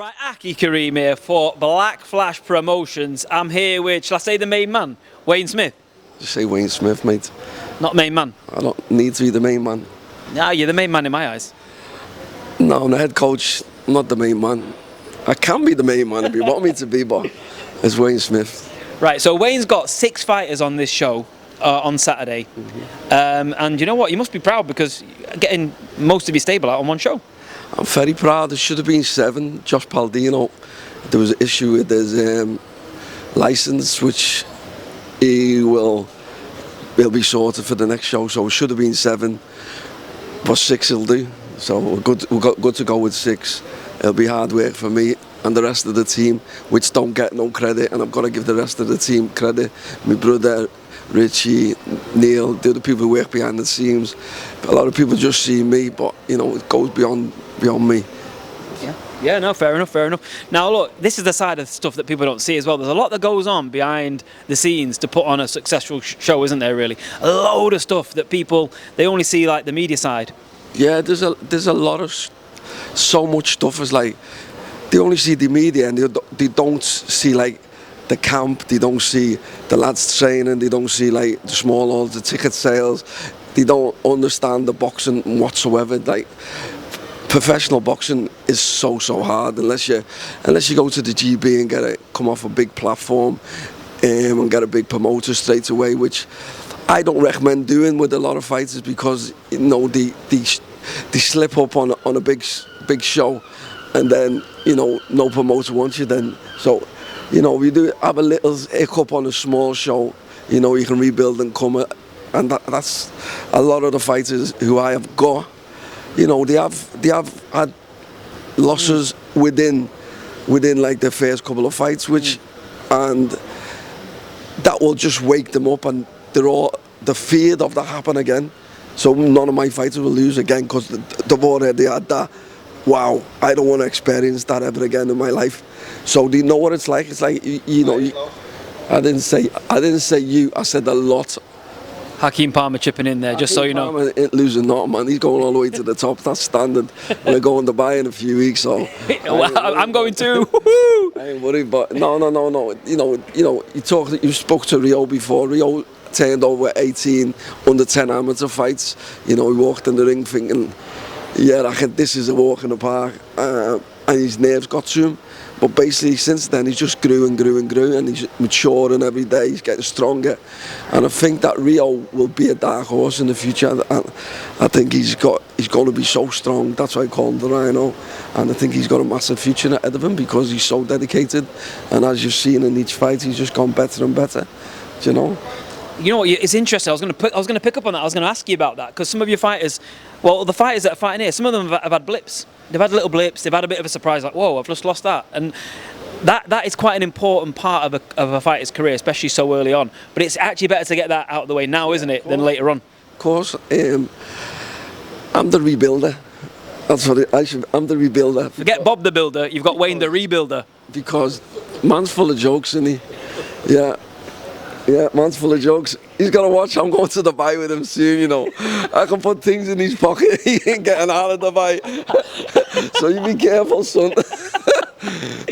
Right, Aki Kareem here for Black Flash Promotions. I'm here with, shall I say the main man, Wayne Smith? Just say Wayne Smith, mate. Not main man. I don't need to be the main man. Nah, you're the main man in my eyes. No, I'm the head coach. I'm not the main man. I can be the main man if you want me to be, but it's Wayne Smith. Right, so Wayne's got 6 fighters on this show on Saturday. And you know what? You must be proud because you're getting most of your stable out on one show. I'm very proud. There should have been 7. Josh Paldino, there was an issue with his license, which he'll be sorted for the next show. So it should have been 7, but 6 he'll do. So we're good to go with 6. It'll be hard work for me and the rest of the team, which don't get no credit, and I've got to give the rest of the team credit. My brother, Richie, Neil, the other people who work behind the scenes. A lot of people just see me, but you know, it goes beyond me. Yeah, no, fair enough. Now look, this is the side of stuff that people don't see as well. There's a lot that goes on behind the scenes to put on a successful show, isn't there, really? A load of stuff that people, they only see like the media side. Yeah, there's a lot of, so much stuff is like, they only see the media and they don't see like the camp, they don't see the lads training, they don't see like the small halls, the ticket sales, they don't understand the boxing whatsoever. Like, professional boxing is so hard unless you go to the GB and come off a big platform and get a big promoter straight away, which I don't recommend doing with a lot of fighters, because you know they slip up on a big show, and then you know no promoter wants you then. So you know, we do have a little hiccup on a small show, you know, you can rebuild and come, and that's a lot of the fighters who I have got. You know, they have had losses within like the first couple of fights, and that will just wake them up, and the fear of that happen again. So none of my fighters will lose again because they've already had that. Wow, I don't want to experience that ever again in my life. So do you know what it's like? It's like you know. I didn't say you. I said a lot. Hakeem Palmer chipping in there, just so you know. Palmer ain't losing nothing, man. He's going all the way to the top. That's standard. We're going to Dubai in a few weeks, so. I'm going too. I ain't worried, but no. You spoke to Rio before. Rio turned over 18 under 10 amateur fights. You know, he walked in the ring thinking, yeah, I think this is a walk in the park, and his nerves got to him. But basically, since then, he's just grew, and he's maturing every day. He's getting stronger, and I think that Rio will be a dark horse in the future. And I think he's going to be so strong. That's why I call him the Rhino, and I think he's got a massive future ahead of him because he's so dedicated. And as you've seen in each fight, he's just gone better and better. Do you know? You know what? It's interesting. I was going to pick up on that. I was going to ask you about that because some of your fighters, well, the fighters that are fighting here, some of them have had blips. They've had little blips. They've had a bit of a surprise, like, whoa, I've just lost that. And that is quite an important part of a fighter's career, especially so early on. But it's actually better to get that out of the way now, isn't it, than later on? Of course. I'm the rebuilder. That's what I'm the rebuilder. Forget Bob the Builder. You've got Wayne the Rebuilder. Because man's full of jokes, isn't he? Yeah, man's full of jokes. He's got to watch. I'm going to Dubai with him soon, you know. I can put things in his pocket. He ain't getting out of Dubai. So you be careful, son.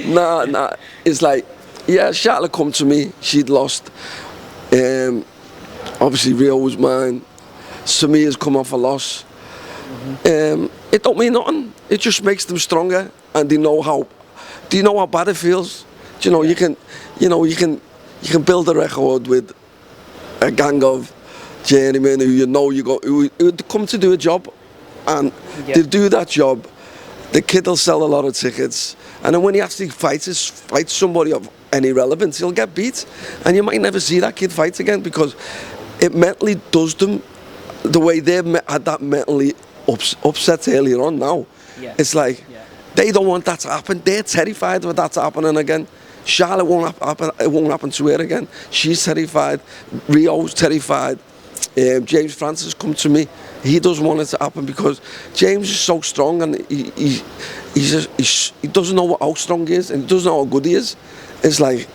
Nah. It's like, yeah, Charlotte come to me. She'd lost. Obviously, Rio was mine. Samir's come off a loss. It don't mean nothing. It just makes them stronger, and they know how. Do you know how bad it feels? Do you know you can build a record with a gang of journeymen who come to do a job, and they do that job. The kid will sell a lot of tickets, and then when he actually fights somebody of any relevance, he'll get beat, and you might never see that kid fight again because it mentally does them the way they've had that mentally upset earlier on. Now it's like they don't want that to happen. They're terrified of that happening again. Charlotte won't happen. It won't happen to her again. She's terrified. Rio's terrified. James Francis come to me. He doesn't want it to happen because James is so strong, and he doesn't know how strong he is, and he doesn't know how good he is. It's like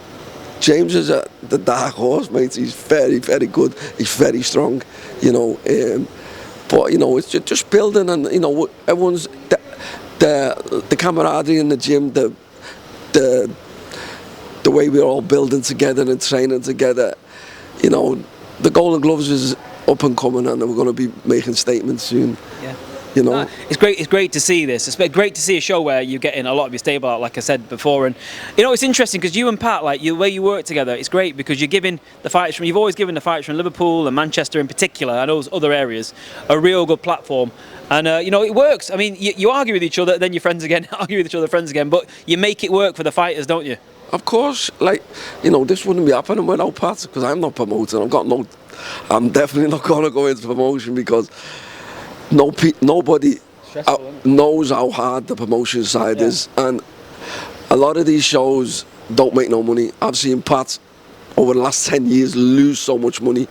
James is the dark horse, mate. He's very good. He's very strong, you know. But you know, it's just building, and you know, everyone's. the camaraderie in the gym, the way we're all building together and training together. You know, the Golden Gloves is up and coming, and we're going to be making statements soon. Yeah. You know, No, it's great. It's great to see this. It's great to see a show where you're getting a lot of your stable out, like I said before. And you know, it's interesting because you and Pat, like the way you work together, it's great because you're giving the fighters from. You've always given the fighters from Liverpool and Manchester in particular, and those other areas, a real good platform. And you know, it works. I mean, you argue with each other, then you're friends again. Argue with each other, friends again. But you make it work for the fighters, don't you? of course, like, you know, this wouldn't be happening without Pat, because I'm not promoting. I'm definitely not going to go into promotion because nobody knows how hard the promotion side is, and a lot of these shows don't make no money. I've seen Pat over the last 10 years lose so much money,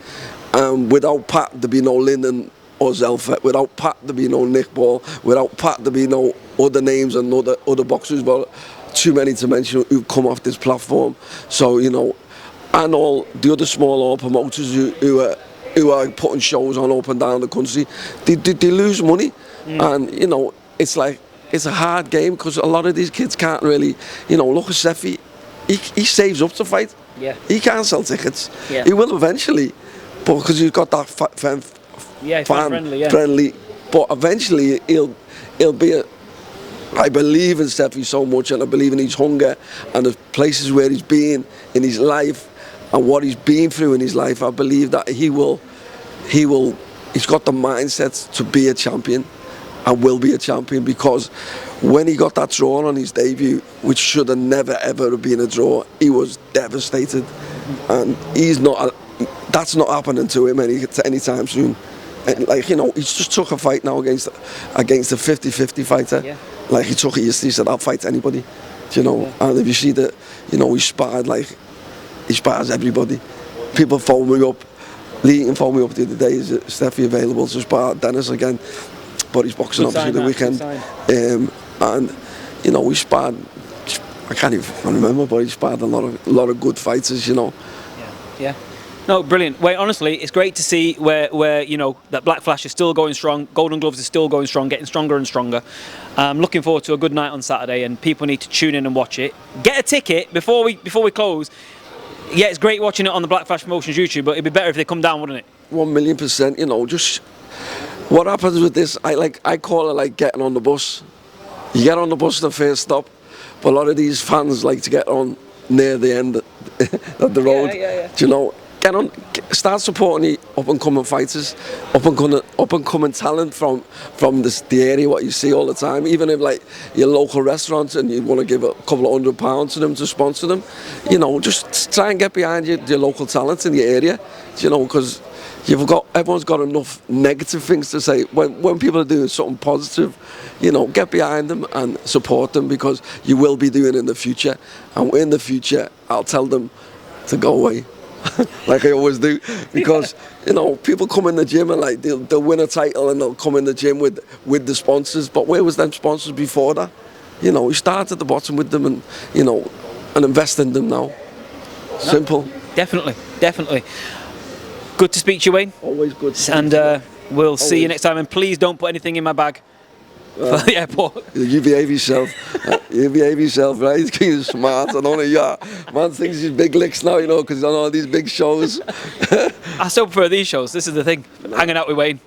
and without Pat there'd be no Linden or Zelfet, without Pat there'd be no Nick Ball, without Pat there'd be no other names and other boxers, but too many to mention, who've come off this platform. So, you know, and all the other smaller promoters who are putting shows on up and down the country, they lose money. And, you know, it's like, it's a hard game because a lot of these kids can't really, you know, look at Seffi, he saves up to fight. Yeah. He can't sell tickets. Yeah. He will eventually, but because he's got that fan friendly, yeah. friendly. But eventually he'll be I believe in Seffi so much, and I believe in his hunger and the places where he's been in his life and what he's been through in his life. I believe that he's got the mindset to be a champion and will be a champion, because when he got that draw on his debut, which should have never ever have been a draw, he was devastated, and that's not happening to him anytime soon. And, like, you know, he's just took a fight now against a 50-50 fighter. Yeah. Like, he said, I'll fight anybody, you know. Yeah. And if you see that, you know, he spars everybody. People phone me up. Lee phoned me up the other day, is Steffi available to spar Dennis again? But he's boxing obviously the weekend. And, you know, we sparred, I can't even remember, but he sparred a lot of good fighters, you know. Yeah. No, brilliant. Wait, honestly, it's great to see where you know that Black Flash is still going strong. Golden Gloves is still going strong, getting stronger and stronger. Looking forward to a good night on Saturday, and people need to tune in and watch it. Get a ticket before we close. Yeah, it's great watching it on the Black Flash Promotions YouTube, but it'd be better if they come down, wouldn't it? 1,000,000%. You know, just what happens with this? I call it like getting on the bus. You get on the bus at the first stop, but a lot of these fans like to get on near the end of the road. Yeah. Do you know? Start supporting the up-and-coming fighters, up-and-coming talent from the area, what you see all the time. Even if, like, your local restaurants and you want to give a couple of £100 to them to sponsor them, you know, just try and get behind your local talent in the area, you know, because everyone's got enough negative things to say. When people are doing something positive, you know, get behind them and support them, because you will be doing it in the future. And in the future, I'll tell them to go away. Like I always do, because you know, people come in the gym and like they'll win a title and they'll come in the gym with the sponsors, but where was them sponsors before that? You know, we start at the bottom with them, and you know, and invest in them now. Simple. Definitely. Good to speak to you, Wayne. Always good. And we'll see you next time, and please don't put anything in my bag for the airport. You behave yourself. Right? He's smart. I don't know. Yeah, man thinks he's big licks now, you know, because he's on all these big shows. I still prefer these shows. This is the thing. Hanging out with Wayne.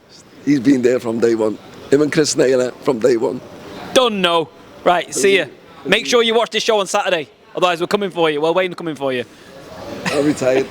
He's been there from day one. Him and Chris Naylor from day one. Done. No. Right. See ya. Make sure you watch this show on Saturday. Otherwise, we're coming for you. Well, Wayne's coming for you. I'm retired.